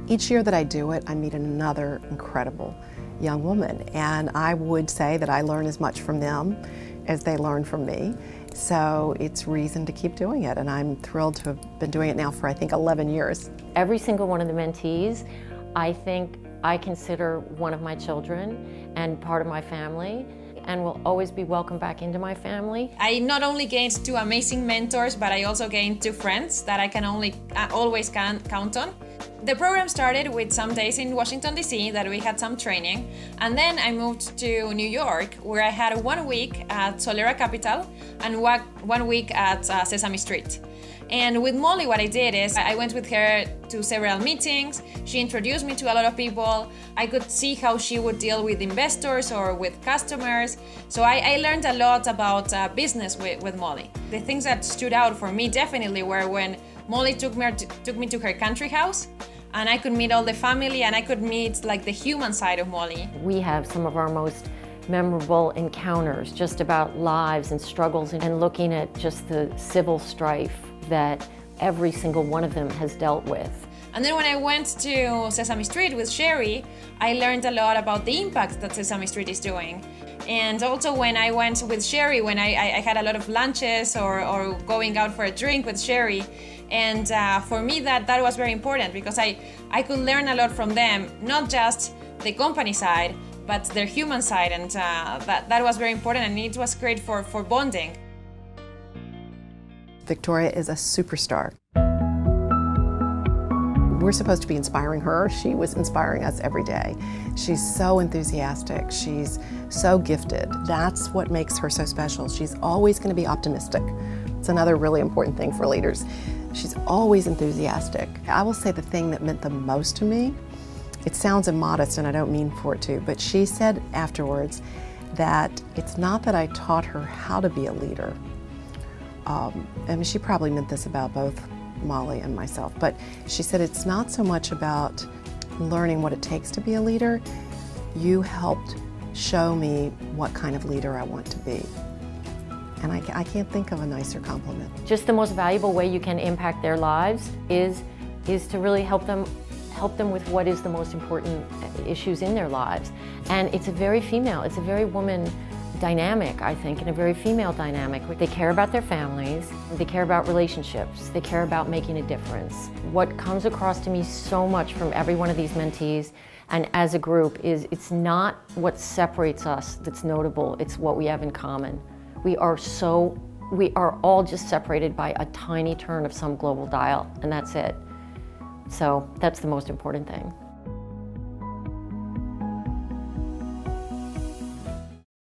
Each year that I do it, I meet another incredible young woman, and I would say that I learn as much from them as they learn from me. So it's reason to keep doing it, and I'm thrilled to have been doing it now for I think 11 years. Every single one of the mentees, I think I consider one of my children and part of my family, and will always be welcome back into my family. I not only gained two amazing mentors, but I also gained two friends that I can always count on. The program started with some days in Washington, D.C. that we had some training, and then I moved to New York, where I had 1 week at Solera Capital and 1 week at Sesame Street. And with Molly, what I did is I went with her to several meetings. She introduced me to a lot of people. I could see how she would deal with investors or with customers. So I learned a lot about business with Molly. The things that stood out for me definitely were when Molly took me to her country house, and I could meet all the family, and I could meet like the human side of Molly. We have some of our most memorable encounters just about lives and struggles, and looking at just the civil strife that every single one of them has dealt with. And then when I went to Sesame Street with Sherry, I learned a lot about the impact that Sesame Street is doing. And also when I went with Sherry, when I had a lot of lunches or going out for a drink with Sherry, and for me that was very important, because I could learn a lot from them, not just the company side, but their human side, and that was very important, and it was great for bonding. Victoria is a superstar. We're supposed to be inspiring her. She was inspiring us every day. She's so enthusiastic. She's so gifted. That's what makes her so special. She's always going to be optimistic. It's another really important thing for leaders. She's always enthusiastic. I will say the thing that meant the most to me, it sounds immodest and I don't mean for it to, but she said afterwards that it's not that I taught her how to be a leader. I mean, she probably meant this about both Molly and myself, but she said it's not so much about learning what it takes to be a leader. You helped show me what kind of leader I want to be. And I can't think of a nicer compliment. Just the most valuable way you can impact their lives is to really help them with what is the most important issues in their lives. And it's a very woman dynamic, I think, and a very female dynamic. They care about their families, they care about relationships, they care about making a difference. What comes across to me so much from every one of these mentees and as a group is it's not what separates us that's notable, it's what we have in common. We are all just separated by a tiny turn of some global dial, and that's it. So that's the most important thing.